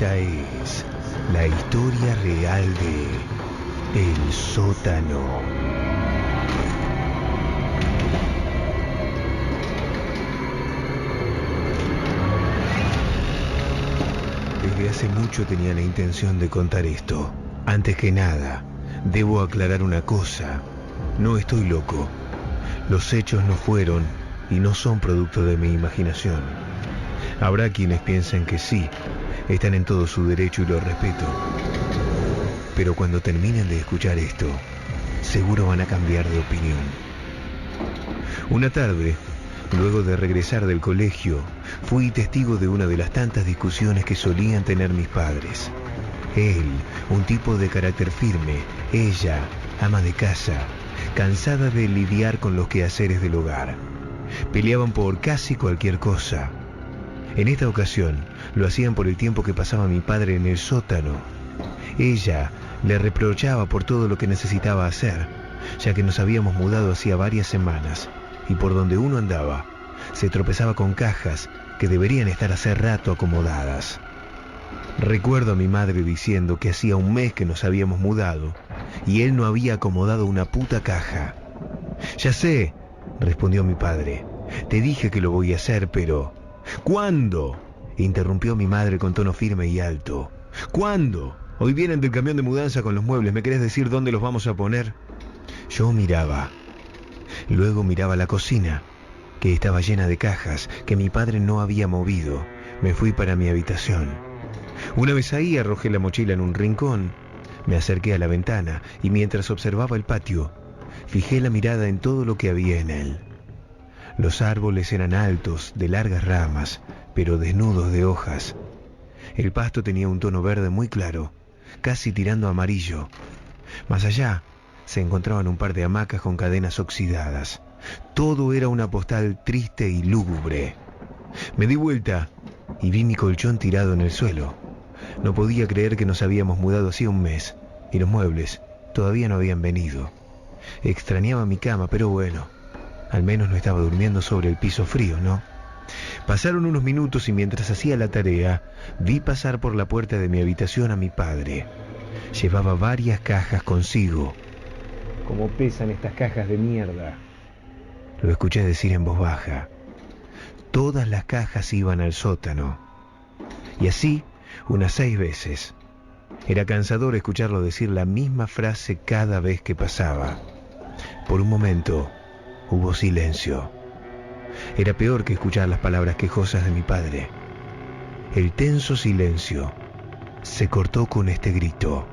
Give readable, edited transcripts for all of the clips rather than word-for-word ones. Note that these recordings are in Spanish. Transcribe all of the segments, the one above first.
Esta es la historia real de El Sótano. Desde hace mucho tenía la intención de contar esto. Antes que nada, debo aclarar una cosa. No estoy loco. Los hechos no fueron y no son producto de mi imaginación. Habrá quienes piensen que sí. Están en todo su derecho y lo respeto. Pero cuando terminen de escuchar esto, seguro van a cambiar de opinión. Una tarde, luego de regresar del colegio, fui testigo de una de las tantas discusiones que solían tener mis padres. Él, un tipo de carácter firme; ella, ama de casa, cansada de lidiar con los quehaceres del hogar. Peleaban por casi cualquier cosa. En esta ocasión, lo hacían por el tiempo que pasaba mi padre en el sótano. Ella le reprochaba por todo lo que necesitaba hacer, ya que nos habíamos mudado hacía varias semanas, y por donde uno andaba, se tropezaba con cajas que deberían estar hace rato acomodadas. Recuerdo a mi madre diciendo que hacía un mes que nos habíamos mudado, y él no había acomodado una puta caja. «Ya sé», respondió mi padre, «te dije que lo voy a hacer, pero...» «¿Cuándo?», interrumpió mi madre con tono firme y alto. «¿Cuándo? Hoy vienen del camión de mudanza con los muebles. ¿Me querés decir dónde los vamos a poner?». Yo miraba. Luego miraba la cocina, que estaba llena de cajas que mi padre no había movido. Me fui para mi habitación. Una vez ahí, arrojé la mochila en un rincón. Me acerqué a la ventana y mientras observaba el patio, fijé la mirada en todo lo que había en él. Los árboles eran altos, de largas ramas, pero desnudos de hojas. El pasto tenía un tono verde muy claro, casi tirando a amarillo. Más allá, se encontraban un par de hamacas con cadenas oxidadas. Todo era una postal triste y lúgubre. Me di vuelta y vi mi colchón tirado en el suelo. No podía creer que nos habíamos mudado hacía un mes y los muebles todavía no habían venido. Extrañaba mi cama, pero bueno, al menos no estaba durmiendo sobre el piso frío, ¿no? Pasaron unos minutos y mientras hacía la tarea, vi pasar por la puerta de mi habitación a mi padre. Llevaba varias cajas consigo. «¿Cómo pesan estas cajas de mierda?», lo escuché decir en voz baja. Todas las cajas iban al sótano. Y así, unas 6 veces. Era cansador escucharlo decir la misma frase cada vez que pasaba. Por un momento, hubo silencio. Era peor que escuchar las palabras quejosas de mi padre. El tenso silencio se cortó con este grito.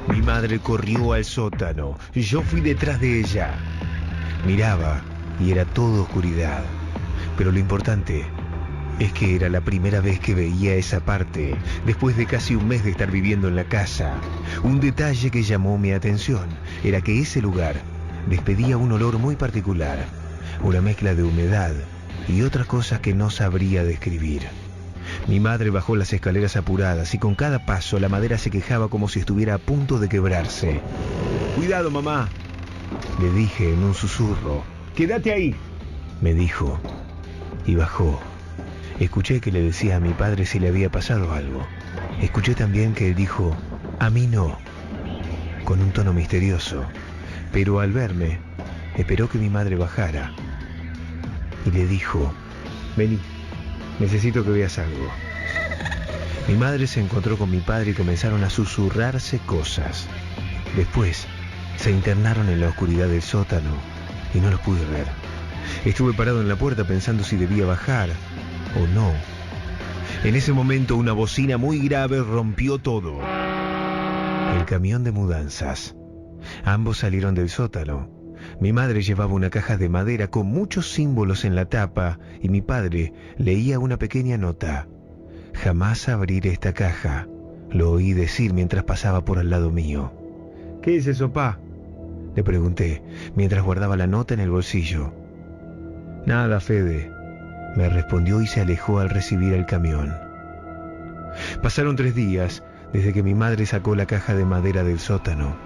Mi madre corrió al sótano. Yo fui detrás de ella. Miraba y era todo oscuridad. Pero lo importante es que era la primera vez que veía esa parte, después de casi un mes de estar viviendo en la casa. Un detalle que llamó mi atención era que ese lugar despedía un olor muy particular, una mezcla de humedad y otras cosas que no sabría describir. Mi madre bajó las escaleras apuradas y con cada paso la madera se quejaba como si estuviera a punto de quebrarse. «Cuidado, mamá», le dije en un susurro. «Quédate ahí», me dijo, y bajó. Escuché que le decía a mi padre si le había pasado algo. Escuché también que él dijo, «A mí no», con un tono misterioso. Pero al verme, esperó que mi madre bajara y le dijo, «Vení, necesito que veas algo». Mi madre se encontró con mi padre y comenzaron a susurrarse cosas. Después, se internaron en la oscuridad del sótano y no los pude ver. Estuve parado en la puerta pensando si debía bajar o no. En ese momento una bocina muy grave rompió todo. El camión de mudanzas. Ambos salieron del sótano. Mi madre llevaba una caja de madera con muchos símbolos en la tapa y mi padre leía una pequeña nota. «Jamás abriré esta caja», lo oí decir mientras pasaba por al lado mío. «¿Qué es eso, pa?», le pregunté mientras guardaba la nota en el bolsillo. «Nada, Fede», me respondió y se alejó al recibir el camión. Pasaron 3 días desde que mi madre sacó la caja de madera del sótano.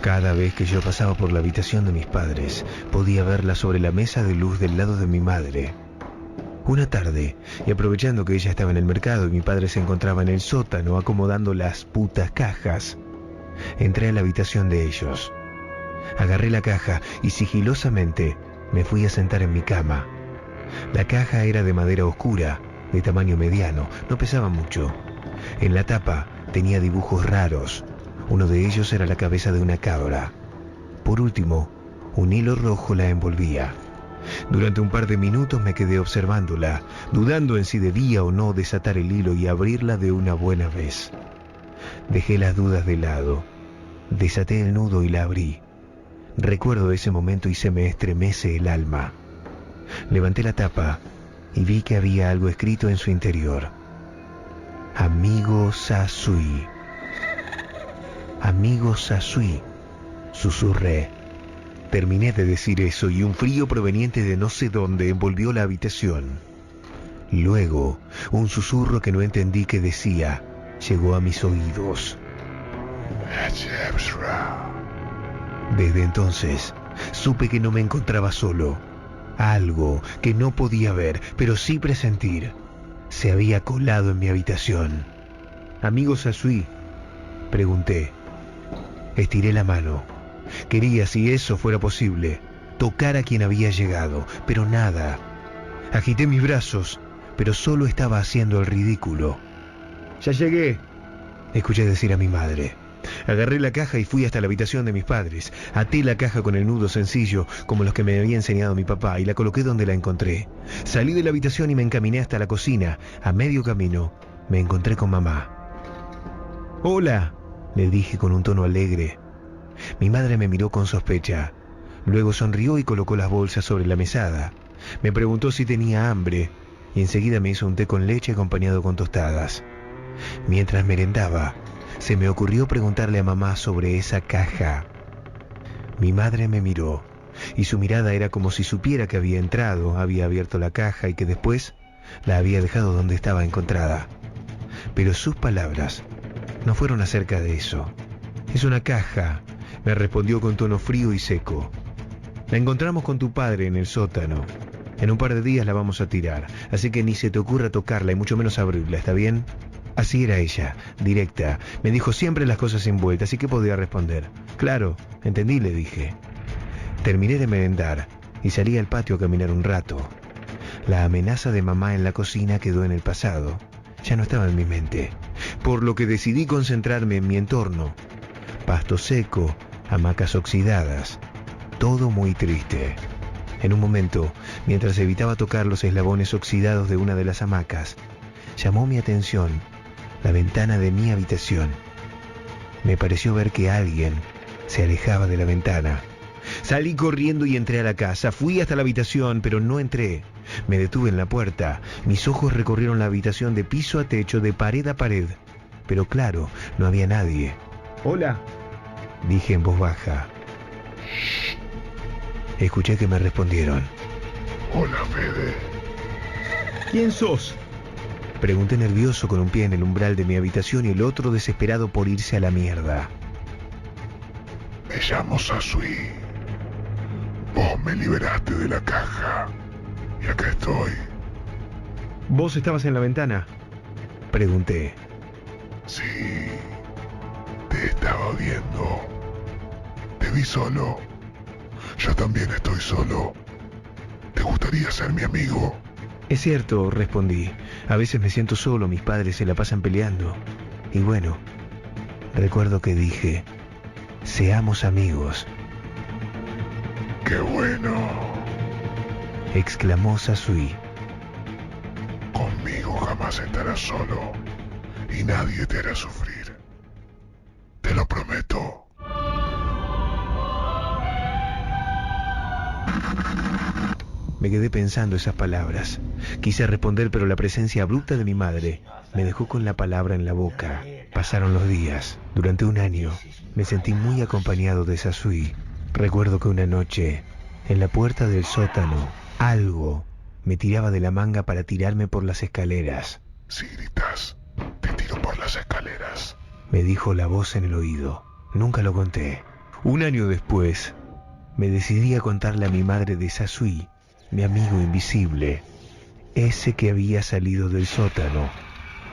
Cada vez que yo pasaba por la habitación de mis padres, podía verla sobre la mesa de luz del lado de mi madre. Una tarde, y aprovechando que ella estaba en el mercado y mi padre se encontraba en el sótano acomodando las putas cajas, entré a la habitación de ellos. Agarré la caja y sigilosamente me fui a sentar en mi cama. La caja era de madera oscura, de tamaño mediano, no pesaba mucho. En la tapa tenía dibujos raros. Uno de ellos era la cabeza de una cabra. Por último, un hilo rojo la envolvía. Durante un par de minutos me quedé observándola, dudando en si debía o no desatar el hilo y abrirla de una buena vez. Dejé las dudas de lado. Desaté el nudo y la abrí. Recuerdo ese momento y se me estremece el alma. Levanté la tapa y vi que había algo escrito en su interior. Amigo Sasui. Amigo Sasui, susurré. Terminé de decir eso y un frío proveniente de no sé dónde envolvió la habitación. Luego, un susurro que no entendí qué decía llegó a mis oídos. Desde entonces, supe que no me encontraba solo. Algo que no podía ver, pero sí presentir, se había colado en mi habitación. Amigo Sasui, pregunté. Estiré la mano. Quería, si eso fuera posible, tocar a quien había llegado, pero nada. Agité mis brazos, pero solo estaba haciendo el ridículo. «Ya llegué», escuché decir a mi madre. Agarré la caja y fui hasta la habitación de mis padres. Até la caja con el nudo sencillo, como los que me había enseñado mi papá, y la coloqué donde la encontré. Salí de la habitación y me encaminé hasta la cocina. A medio camino, me encontré con mamá. «Hola», le dije con un tono alegre. Mi madre me miró con sospecha. Luego sonrió y colocó las bolsas sobre la mesada. Me preguntó si tenía hambre y enseguida me hizo un té con leche acompañado con tostadas. Mientras merendaba, se me ocurrió preguntarle a mamá sobre esa caja. Mi madre me miró y su mirada era como si supiera que había entrado, había abierto la caja y que después la había dejado donde estaba encontrada. Pero sus palabras no fueron acerca de eso. «Es una caja», me respondió con tono frío y seco. «La encontramos con tu padre en el sótano. En un par de días la vamos a tirar, así que ni se te ocurra tocarla y mucho menos abrirla, ¿está bien?» Así era ella, directa. Me dijo siempre las cosas sin vuelta, así que podía responder. «Claro, entendí», le dije. Terminé de merendar y salí al patio a caminar un rato. La amenaza de mamá en la cocina quedó en el pasado. Ya no estaba en mi mente, por lo que decidí concentrarme en mi entorno. Pasto seco, hamacas oxidadas, todo muy triste. En un momento, mientras evitaba tocar los eslabones oxidados de una de las hamacas, llamó mi atención la ventana de mi habitación. Me pareció ver que alguien se alejaba de la ventana. Salí corriendo y entré a la casa. Fui hasta la habitación, pero no entré. Me detuve en la puerta. Mis ojos recorrieron la habitación de piso a techo, de pared a pared. Pero claro, no había nadie. «Hola», dije en voz baja. Escuché que me respondieron. «Hola, Fede». «¿Quién sos?», pregunté nervioso con un pie en el umbral de mi habitación y el otro desesperado por irse a la mierda. «Me llamo Sasui. Vos me liberaste de la caja y acá estoy». «¿Vos estabas en la ventana?», pregunté. «Sí, te estaba viendo. Te vi solo. Yo también estoy solo. ¿Te gustaría ser mi amigo?» «Es cierto», respondí. «A veces me siento solo, mis padres se la pasan peleando. Y bueno, recuerdo que dije, seamos amigos». «Qué bueno», exclamó Sasui. «Conmigo jamás estarás solo y nadie te hará sufrir. Te lo prometo». Me quedé pensando esas palabras. Quise responder, pero la presencia abrupta de mi madre me dejó con la palabra en la boca. Pasaron los días. Durante un año me sentí muy acompañado de Sasui. Recuerdo que una noche, en la puerta del sótano, algo me tiraba de la manga para tirarme por las escaleras. «Si gritas, te tiro por las escaleras», me dijo la voz en el oído. Nunca lo conté. Un año después, me decidí a contarle a mi madre de Sasui, mi amigo invisible, ese que había salido del sótano,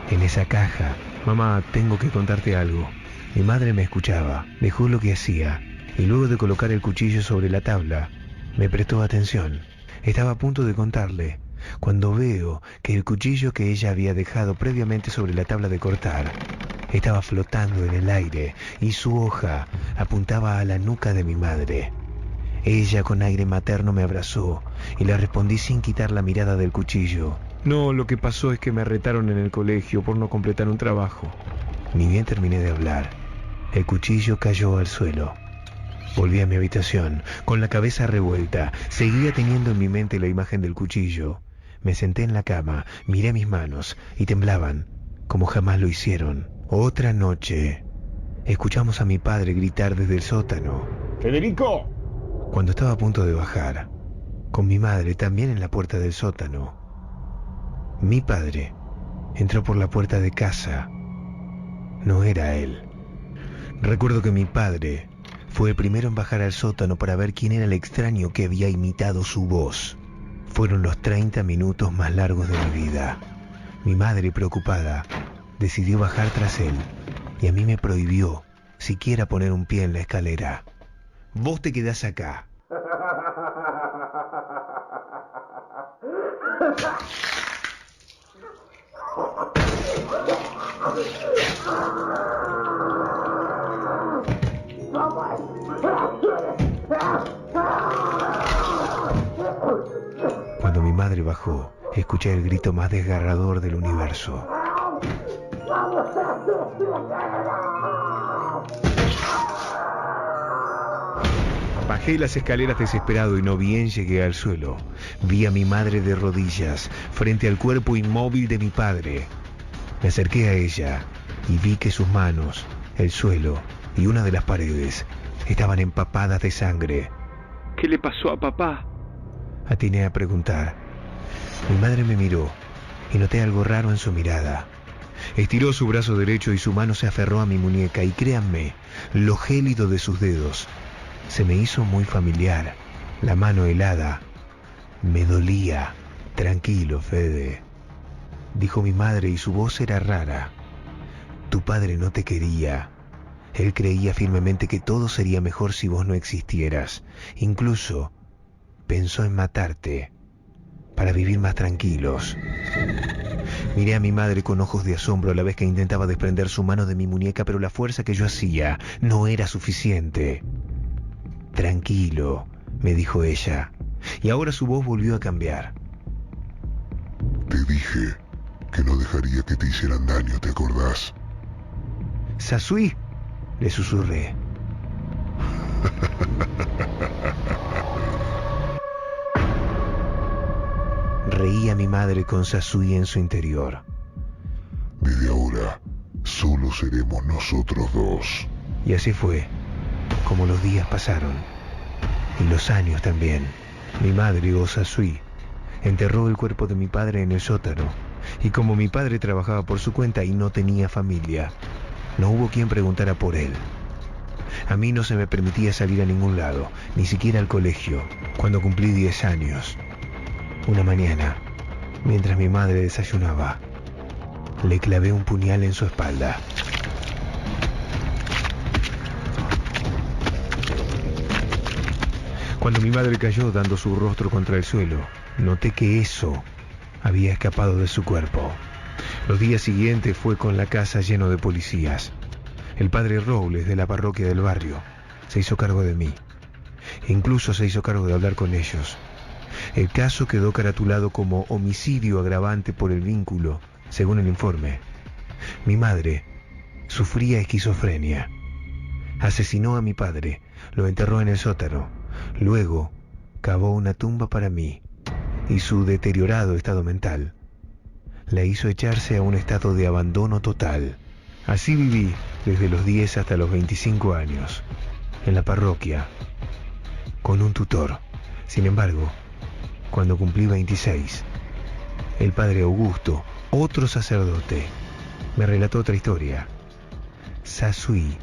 en esa caja. Mamá, tengo que contarte algo. Mi madre me escuchaba, dejó lo que hacía, y luego de colocar el cuchillo sobre la tabla, me prestó atención. Estaba a punto de contarle, cuando veo que el cuchillo que ella había dejado previamente sobre la tabla de cortar estaba flotando en el aire y su hoja apuntaba a la nuca de mi madre. Ella con aire materno me abrazó y le respondí sin quitar la mirada del cuchillo. No, lo que pasó es que me retaron en el colegio por no completar un trabajo. Ni bien terminé de hablar, el cuchillo cayó al suelo. Volví a mi habitación, con la cabeza revuelta. Seguía teniendo en mi mente la imagen del cuchillo. Me senté en la cama, miré mis manos y temblaban, como jamás lo hicieron. Otra noche, escuchamos a mi padre gritar desde el sótano. ¡Federico! Cuando estaba a punto de bajar, con mi madre también en la puerta del sótano, mi padre entró por la puerta de casa. No era él. Recuerdo que mi padre fue el primero en bajar al sótano para ver quién era el extraño que había imitado su voz. Fueron los 30 minutos más largos de mi vida. Mi madre, preocupada, decidió bajar tras él y a mí me prohibió siquiera poner un pie en la escalera. Vos te quedás acá. Cuando mi madre bajó, escuché el grito más desgarrador del universo. Bajé las escaleras desesperado y no bien llegué al suelo. Vi a mi madre de rodillas, frente al cuerpo inmóvil de mi padre. Me acerqué a ella y vi que sus manos, el suelo y una de las paredes estaban empapadas de sangre. ¿Qué le pasó a papá? Atiné a preguntar. Mi madre me miró y noté algo raro en su mirada. Estiró su brazo derecho y su mano se aferró a mi muñeca y créanme, lo gélido de sus dedos se me hizo muy familiar. La mano helada me dolía. Tranquilo, Fede, dijo mi madre y su voz era rara. Tu padre no te quería. Él creía firmemente que todo sería mejor si vos no existieras. Incluso pensó en matarte para vivir más tranquilos. Miré a mi madre con ojos de asombro a la vez que intentaba desprender su mano de mi muñeca, pero la fuerza que yo hacía no era suficiente. Tranquilo, me dijo ella, y ahora su voz volvió a cambiar. Te dije que no dejaría que te hicieran daño, ¿te acordás? Sasui, le susurré. Reía mi madre con Sasui en su interior. Desde ahora, solo seremos nosotros dos. Y así fue, como los días pasaron, y los años también. Mi madre, o Sasui, enterró el cuerpo de mi padre en el sótano, y como mi padre trabajaba por su cuenta y no tenía familia, no hubo quien preguntara por él. A mí no se me permitía salir a ningún lado, ni siquiera al colegio. Cuando cumplí 10 años, una mañana, mientras mi madre desayunaba, le clavé un puñal en su espalda. Cuando mi madre cayó dando su rostro contra el suelo, noté que eso había escapado de su cuerpo. Los días siguientes fue con la casa lleno de policías. El padre Robles de la parroquia del barrio se hizo cargo de mí. Incluso se hizo cargo de hablar con ellos. El caso quedó caratulado como homicidio agravante por el vínculo, según el informe. Mi madre sufría esquizofrenia. Asesinó a mi padre, lo enterró en el sótano. Luego cavó una tumba para mí y su deteriorado estado mental la hizo echarse a un estado de abandono total. Así viví desde los 10 hasta los 25 años, en la parroquia, con un tutor. Sin embargo, cuando cumplí 26, el padre Augusto, otro sacerdote, me relató otra historia. Sasui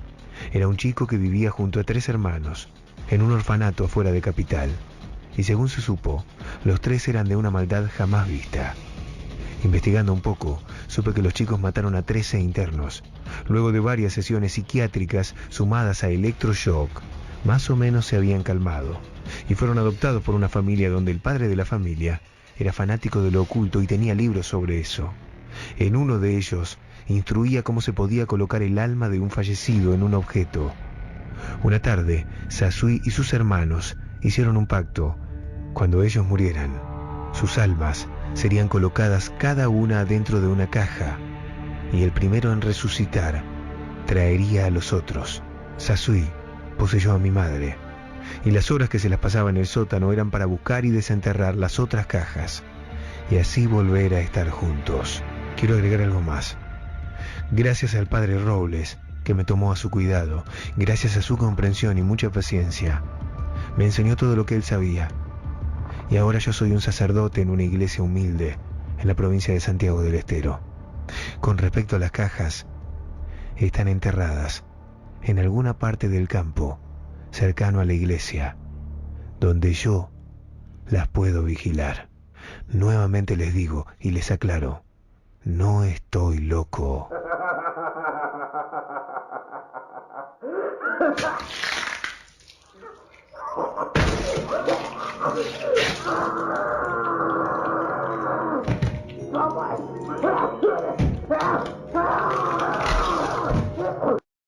Era un chico que vivía junto a 3 hermanos, en un orfanato afuera de Capital. Y según se supo, los 3 eran de una maldad jamás vista. Investigando un poco, supe que los chicos mataron a 13 internos. Luego de varias sesiones psiquiátricas sumadas a electroshock, más o menos se habían calmado y fueron adoptados por una familia donde el padre de la familia era fanático de lo oculto y tenía libros sobre eso. En uno de ellos instruía cómo se podía colocar el alma de un fallecido en un objeto. Una tarde, Sasui y sus hermanos hicieron un pacto. Cuando ellos murieran, sus almas serían colocadas cada una dentro de una caja, y el primero en resucitar traería a los otros. Sasui poseyó a mi madre, y las horas que se las pasaba en el sótano eran para buscar y desenterrar las otras cajas, y así volver a estar juntos. Quiero agregar algo más. Gracias al padre Robles, que me tomó a su cuidado, gracias a su comprensión y mucha paciencia, me enseñó todo lo que él sabía. Y ahora yo soy un sacerdote en una iglesia humilde en la provincia de Santiago del Estero. Con respecto a las cajas, están enterradas en alguna parte del campo, cercano a la iglesia, donde yo las puedo vigilar. Nuevamente les digo y les aclaro, no estoy loco.